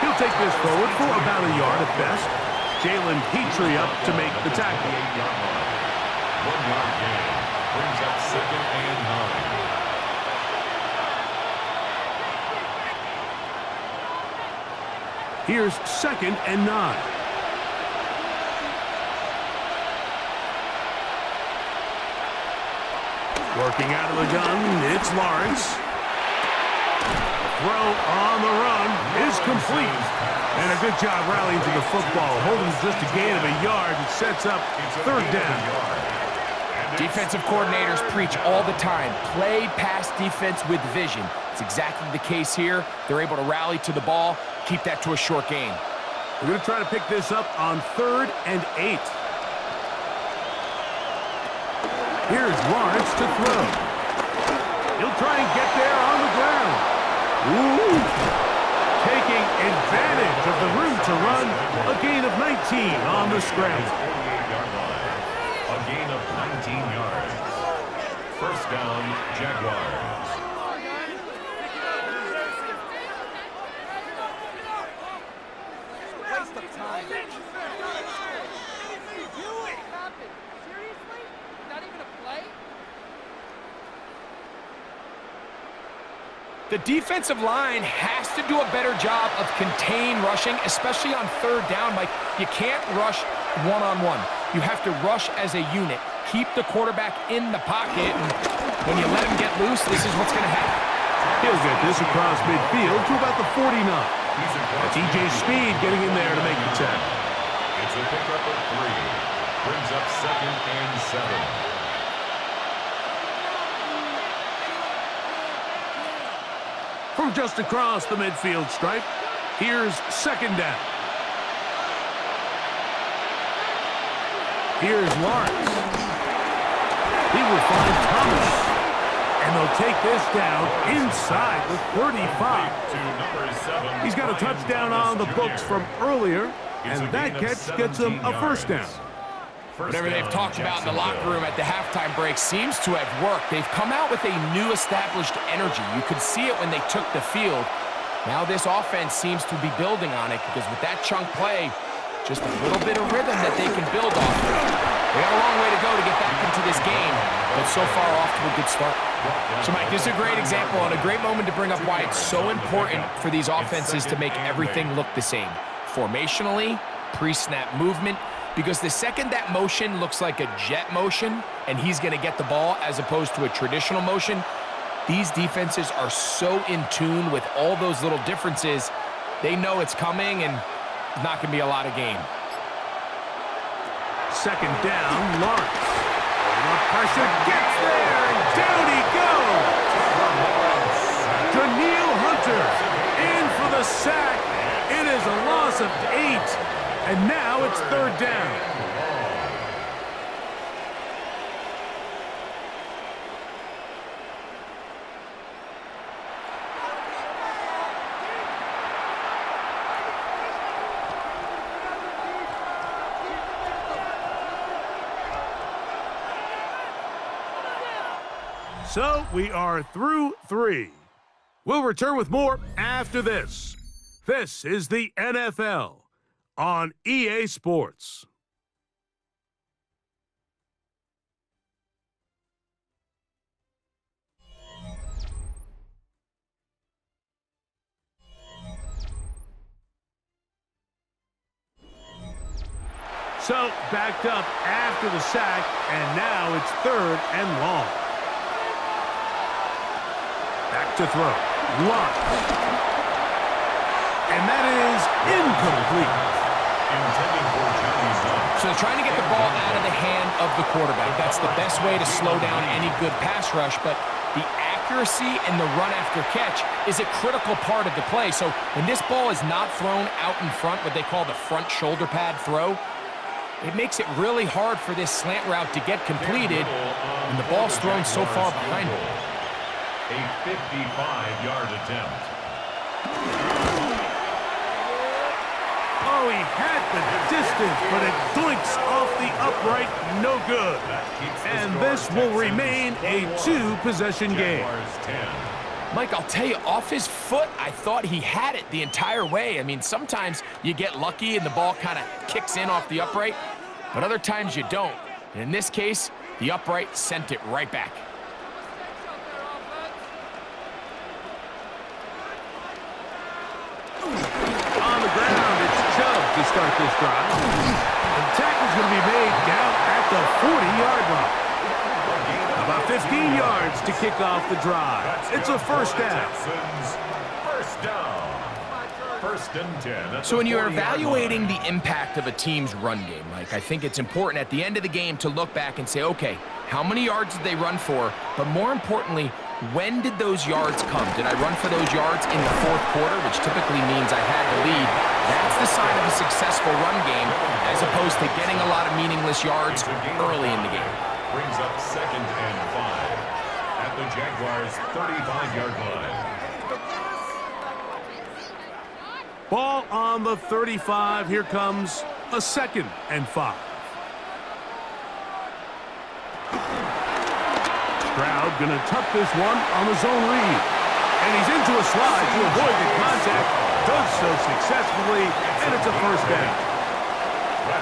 He'll take this forward for about a yard at best. Jalen Petrie up to make the tackle. 1 yard gain. Brings up 2nd and 9. Here's 2nd and 9. Working out of the gun, it's Lawrence. Throw on the run is complete. And a good job rallying to the football. Holding just a gain of a yard and sets up 3rd down. Defensive coordinators preach all the time, play pass defense with vision. It's exactly the case here. They're able to rally to the ball, keep that to a short gain. We're going to try to pick this up on 3rd and 8. Here's Lawrence to throw. He'll try and get there on the ground. Ooh! Taking advantage of the room to run, a gain of 19 on the scramble. A gain of 19 yards. First down, Jaguars. Waste of time. Seriously? Not even a play? The defensive line has to do a better job of contain rushing, especially on 3rd down. Like, you can't rush one-on-one. You have to rush as a unit. Keep the quarterback in the pocket, and when you let him get loose, this is what's going to happen. He'll get this across midfield to about the 49. That's E.J. Speed getting in there to make the tackle. It's a pickup of 3. Brings up 2nd and 7. From just across the midfield stripe, Here's second down. Here's Lawrence. He will find Thomas. And they'll take this down inside the 35. He's got a touchdown on the books from earlier, and that catch gets him a first down. Whatever they've talked about in the locker room at the halftime break seems to have worked. They've come out with a new established energy. You could see it when they took the field. Now this offense seems to be building on it because with that chunk play, just a little bit of rhythm that they can build off of. They got a long way to go to get back into this game, but so far off to a good start. So, Mike, this is a great example and a great moment to bring up why it's so important for these offenses to make everything look the same. Formationally, pre-snap movement, because the second that motion looks like a jet motion and he's going to get the ball as opposed to a traditional motion, these defenses are so in tune with all those little differences. They know it's coming and it's not going to be a lot of game. Second down, Lawrence. The pressure gets there, and down he goes. Daniil Hunter in for the sack. It is a loss of 8, and now it's third down. So we are through 3. We'll return with more after this. This is the NFL on EA Sports. So backed up after the sack, and now it's third and long. Back to throw. Lawrence. And that is incomplete. So they're trying to get the ball out of the hand of the quarterback. That's the best way to slow down any good pass rush, but the accuracy and the run after catch is a critical part of the play. So when this ball is not thrown out in front, what they call the front shoulder pad throw, it makes it really hard for this slant route to get completed, and the ball's thrown so far behind him. A 55-yard attempt. Oh, he had the distance, but it doinks off the upright, no good. And this will remain a 2-possession game. Mike, I'll tell you, off his foot, I thought he had it the entire way. I mean, sometimes you get lucky and the ball kind of kicks in off the upright, but other times you don't. And in this case, the upright sent it right back. To start this drive. The tackle's going to be made down at the 40-yard line. About 15 yards to kick off the drive. It's a first down. First down. First and 10. So when you're evaluating the impact of a team's run game, Mike, I think it's important at the end of the game to look back and say, okay, how many yards did they run for? But more importantly, when did those yards come? Did I run for those yards in the fourth quarter, which typically means I had the lead? That's the sign of a successful run game, as opposed to getting a lot of meaningless yards early in the game. Brings up second and 5 at the Jaguars' 35-yard line. Ball on the 35. Here comes a second and 5. Stroud going to tuck this one on the zone read. And he's into a slide to avoid the contact. Does so successfully, and it's a first down.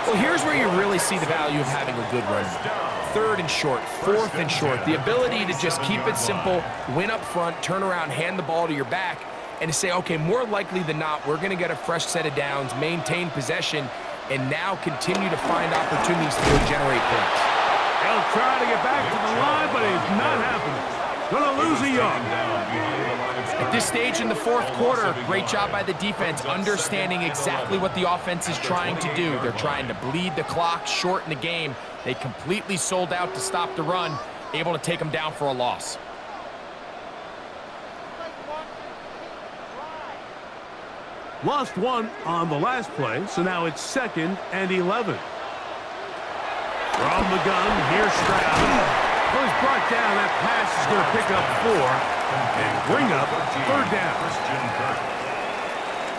Well, here's where you really see the value of having a good run. Third and short, fourth and short. The ability to just keep it simple, win up front, turn around, hand the ball to your back, and to say, okay, more likely than not, we're going to get a fresh set of downs, maintain possession, and now continue to find opportunities to go generate points. They'll try to get back to the line, but it's not happening. Gonna lose a yard. At this stage in the fourth quarter, great job by the defense, understanding exactly what the offense is trying to do. They're trying to bleed the clock, shorten the game. They completely sold out to stop the run, able to take them down for a loss. Lost one on the last play, so now it's 2nd and 11. From the gun, here's Stroud. Was brought down. That pass is going to pick up 4 and bring up 3rd down. Christian Kirk.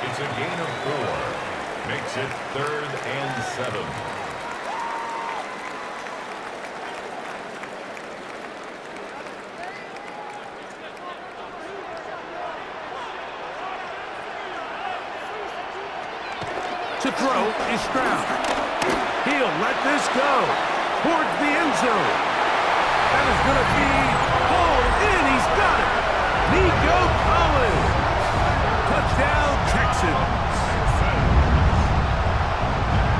It's a gain of 4. Makes it 3rd and 7. To throw is Stroud. He'll let this go towards the end zone. That is going to be hauled in. He's got it. Nico Collins. Touchdown, Texans.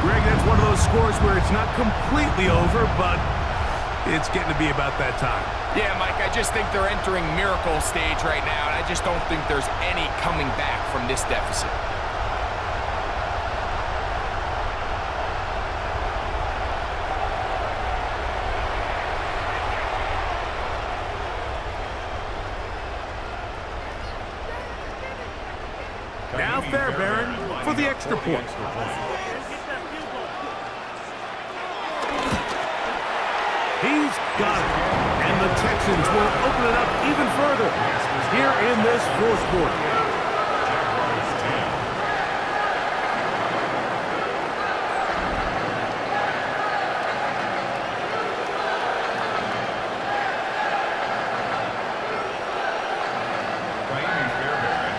Greg, that's one of those scores where it's not completely over, but it's getting to be about that time. Yeah, Mike, I just think they're entering miracle stage right now, and I just don't think there's any coming back from this deficit. Now Fairbairn for the extra point. He's got it. And the Texans will open it up even further here in this 4th quarter. Jaguars 10.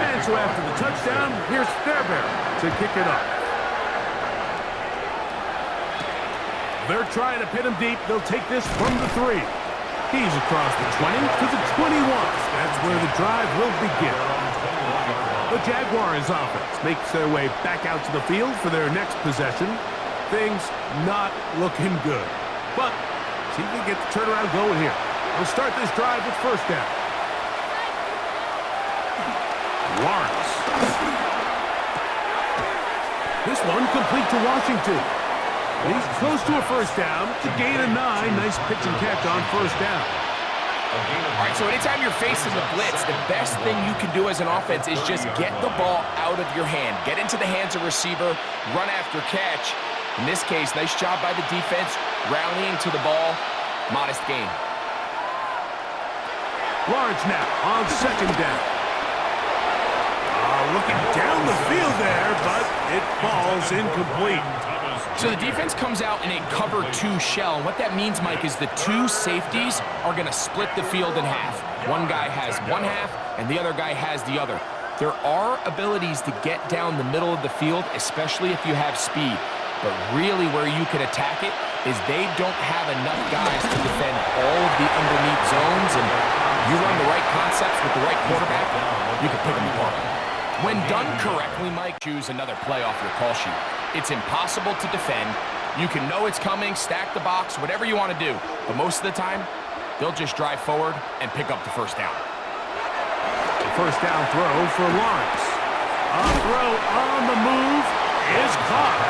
And so after the touchdown, here's Fairbairn to kick it off. They're trying to pin him deep. They'll take this from the 3. He's across the 20 to the 21. That's where the drive will begin. The Jaguars offense makes their way back out to the field for their next possession. Things not looking good. But see if they get the turnaround going here. They'll start this drive with 1st down. Lawrence. This one complete to Washington. He's close to a 1st down. To gain a 9. Nice pitch and catch on 1st down. All right, so anytime you're facing the blitz, the best thing you can do as an offense is just get the ball out of your hand. Get into the hands of receiver, run after catch. In this case, nice job by the defense, rallying to the ball. Modest gain. Lawrence now on 2nd down. Looking down the field there, but it falls incomplete. So the defense comes out in a cover 2 shell. And what that means, Mike, is the 2 safeties are going to split the field in half. One guy has one half, and the other guy has the other. There are abilities to get down the middle of the field, especially if you have speed. But really where you can attack it is they don't have enough guys to defend all of the underneath zones. And you run the right concepts with the right quarterback, you can pick them apart. When done correctly, Mike, choose another play off your call sheet. It's impossible to defend. You can know it's coming, stack the box, whatever you want to do. But most of the time, they'll just drive forward and pick up the 1st down. The 1st down throw for Lawrence. A throw on the move is caught.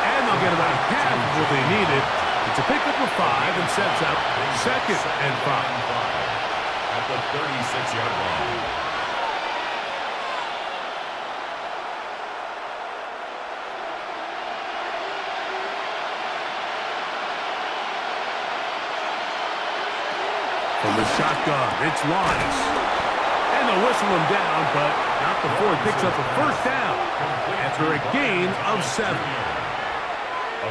And they'll get about half of what they needed. It's a pickup of 5 and sets up 2nd and 5. At the 36-yard line. From the shotgun, it's Lawrence. And they'll whistle him down, but not before he picks up a 1st down after a gain of 7.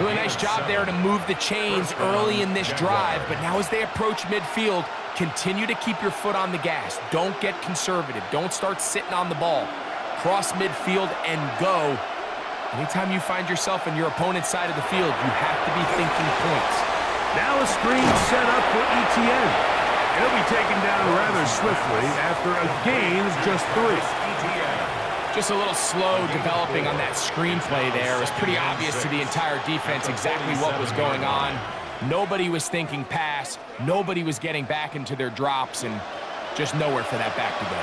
Really nice job there to move the chains early in this drive, but now as they approach midfield, continue to keep your foot on the gas. Don't get conservative. Don't start sitting on the ball. Cross midfield and go. Anytime you find yourself on your opponent's side of the field, you have to be thinking points. Now a screen set up for ETN. He'll be taken down rather swiftly after a gain of just 3. Just a little slow developing on that screenplay there. It was pretty obvious to the entire defense exactly what was going on. Nobody was thinking pass. Nobody was getting back into their drops, and just nowhere for that back to go.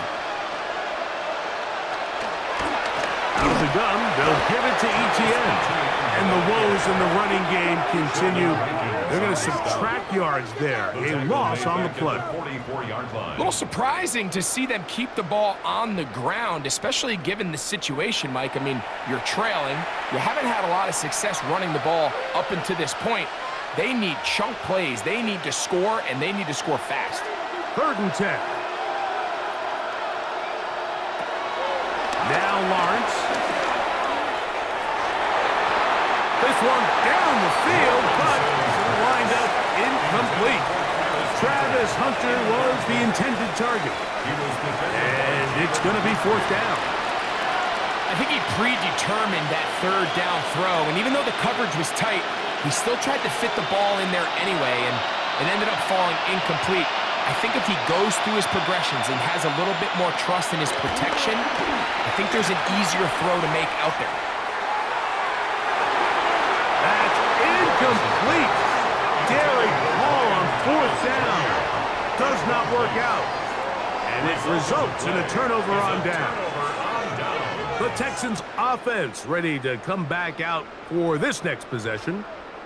Out of the gun, they'll give it to ETN. And the woes in the running game continue. They're going to subtract yards there. A loss on the play. A little surprising to see them keep the ball on the ground, especially given the situation, Mike. I mean, you're trailing. You haven't had a lot of success running the ball up until this point. They need chunk plays. They need to score, and they need to score fast. 3rd and 10. Now Lawrence. This one down the field, but lined up incomplete. Travis Hunter was the intended target. And it's going to be 4th down. I think he predetermined that 3rd down throw, and even though the coverage was tight, he still tried to fit the ball in there anyway, and it ended up falling incomplete. I think if he goes through his progressions and has a little bit more trust in his protection, I think there's an easier throw to make out there. That's incomplete. Derek Hall on 4th down. Does not work out. And it results in a turnover on down. The Texans offense ready to come back out for this next possession.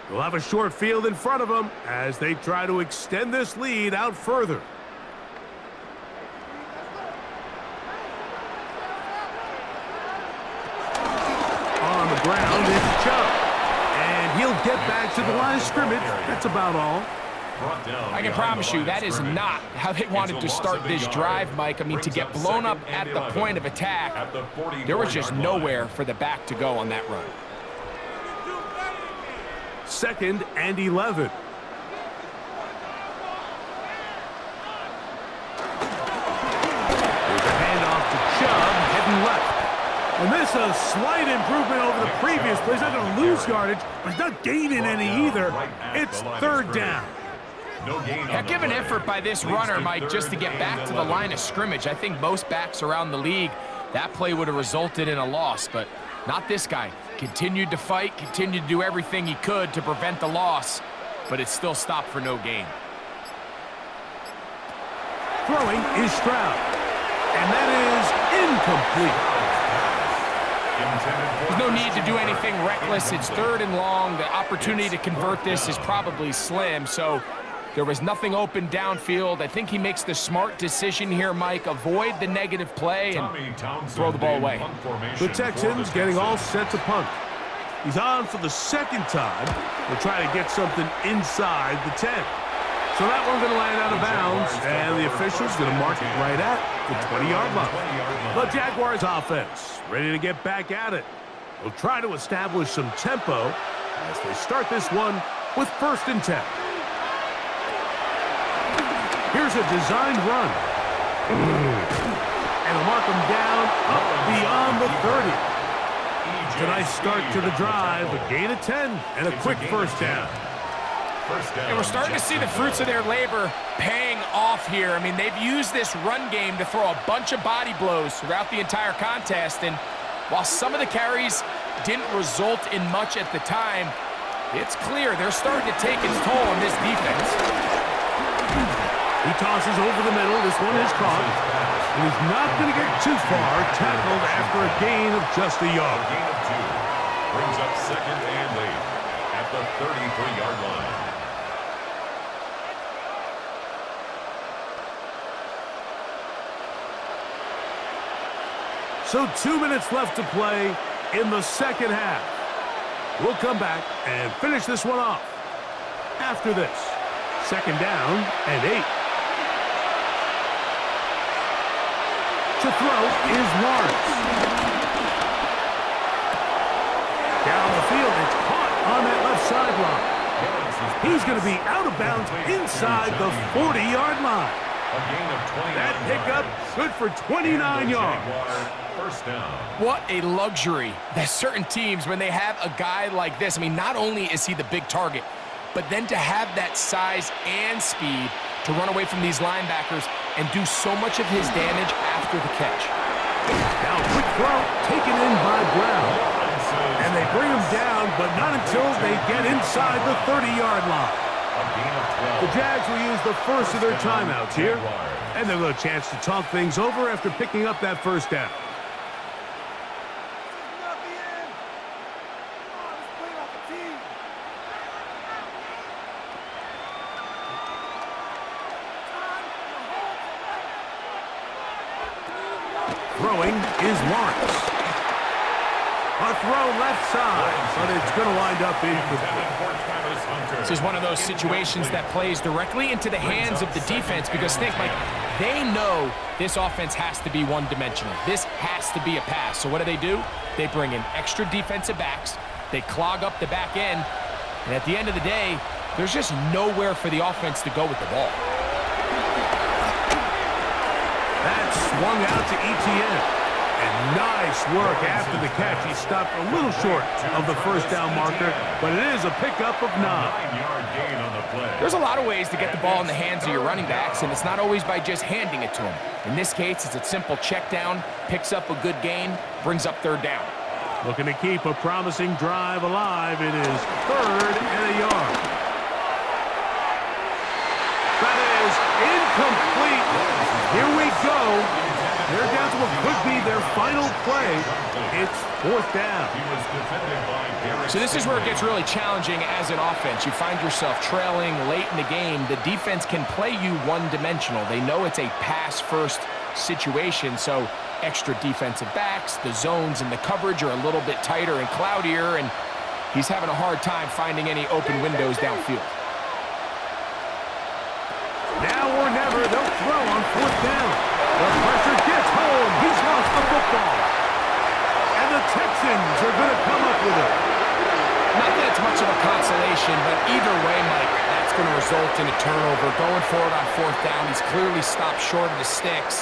They'll have a short field in front of them as they try to extend this lead out further. On the ground is Chubb. And he'll get back to the line of scrimmage. That's about all. I can promise you that is not how they wanted to start this drive, Mike. I mean, to get blown up at the point of attack, there was just nowhere for the back to go on that run. 2nd and 11. There's a handoff to Chubb, heading left. And this is a slight improvement over the previous play. He's not going to lose yardage, but he's not gaining any either. It's 3rd down. Heck of an effort by this runner, Mike, just to get back to the line of scrimmage. I think most backs around the league, that play would have resulted in a loss, but not this guy. Continued to fight, continued to do everything he could to prevent the loss, but it still stopped for no gain. Throwing is Stroud, and that is incomplete. There's no need to do anything reckless. It's 3rd and long. The opportunity to convert this is probably slim, so there was nothing open downfield. I think he makes the smart decision here, Mike. Avoid the negative play and throw the ball away. The Texans getting all set to punt. He's on for the 2nd time. They'll try to get something inside the 10. So that one's going to land out of bounds, and the official's going to mark it right at the 20-yard line. The Jaguars offense ready to get back at it. They'll try to establish some tempo as they start this one with 1st and 10. Here's a designed run. And they'll mark him down up beyond the 30. It's a nice start to the drive. A gain of 10 and a quick 1st down. And we're starting to see the fruits of their labor paying off here. I mean, they've used this run game to throw a bunch of body blows throughout the entire contest. And while some of the carries didn't result in much at the time, it's clear they're starting to take its toll on this defense. He tosses over the middle. This one is caught. And he's not going to get too far. Tackled after a gain of just a yard. Gain of 2. Brings up 2nd and 8 at the 33-yard line. So 2 minutes left to play in the 2nd half. We'll come back and finish this one off. After this, 2nd down and 8. To throw is Lawrence. Down the field, it's caught on that left sideline. He's going to be out of bounds inside the 40-yard line. That pickup good for 29 yards. 1st down. What a luxury that certain teams, when they have a guy like this, I mean, not only is he the big target, but then to have that size and speed to run away from these linebackers and do so much of his damage after the catch. Now quick throw taken in by Brown. And they bring him down, but not until they get inside the 30-yard line. The Jags will use the first of their timeouts here. And they'll have a chance to talk things over after picking up that 1st down. Throwing is Lawrence. A throw left side, but it's going to wind up incomplete. This is one of those situations that plays directly into the hands of the defense because think, Mike, they know this offense has to be one-dimensional. This has to be a pass. So what do? They bring in extra defensive backs. They clog up the back end. And at the end of the day, there's just nowhere for the offense to go with the ball. That swung out to Etienne. And nice work after the catch. He stopped a little short of the first down marker, but it is a pickup of 9. There's a lot of ways to get the ball in the hands of your running backs, and it's not always by just handing it to them. In this case, it's a simple check down, picks up a good gain, brings up 3rd down. Looking to keep a promising drive alive. It is 3rd and a yard. That is incomplete. Here we go. They're down to what could be their final play. It's 4th down. So this is where it gets really challenging as an offense. You find yourself trailing late in the game. The defense can play you one-dimensional. They know it's a pass-first situation, so extra defensive backs, the zones and the coverage are a little bit tighter and cloudier, and he's having a hard time finding any open windows downfield. Now or never, they'll throw on 4th down. The pressure gets home. He's lost the football. And the Texans are going to come up with it. Not that it's much of a consolation, but either way, Mike, that's going to result in a turnover. Going forward on 4th down, he's clearly stopped short of the sticks.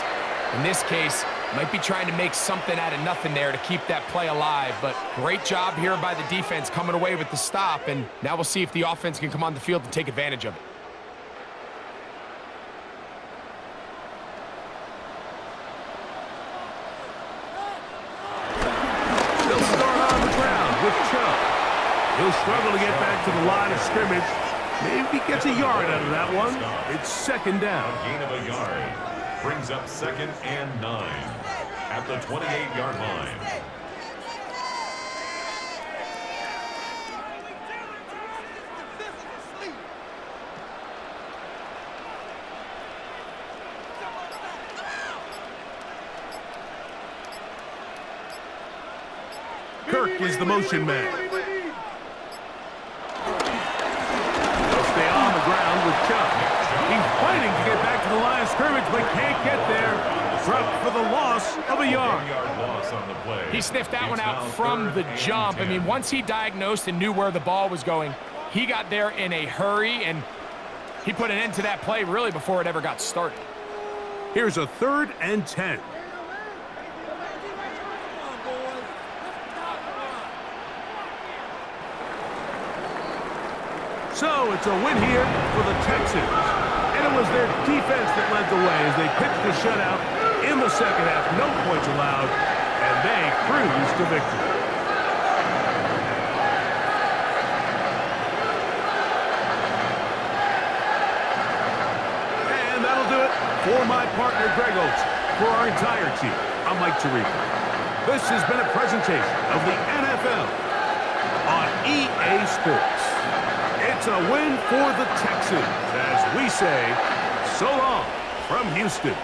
In this case, might be trying to make something out of nothing there to keep that play alive. But great job here by the defense coming away with the stop. And now we'll see if the offense can come on the field and take advantage of it. He'll struggle to get back to the line of scrimmage. Maybe he gets a yard out of that one. It's 2nd down. A gain of a yard brings up 2nd and 9 at the 28-yard line. Kirk is the motion man. With Chubb. He's fighting to get back to the line of scrimmage, but can't get there. Dropped for the loss of a yard. He sniffed that one out from the jump. I mean, once he diagnosed and knew where the ball was going, he got there in a hurry, and he put an end to that play really before it ever got started. Here's a 3rd and 10. So it's a win here for the Texans. And it was their defense that led the way as they pitched the shutout in the 2nd half. No points allowed, and they cruised to victory. And that'll do it for my partner, Greg Oates. For our entire team, I'm Mike Tirico. This has been a presentation of the NFL on EA Sports. It's a win for the Texans, as we say, so long from Houston.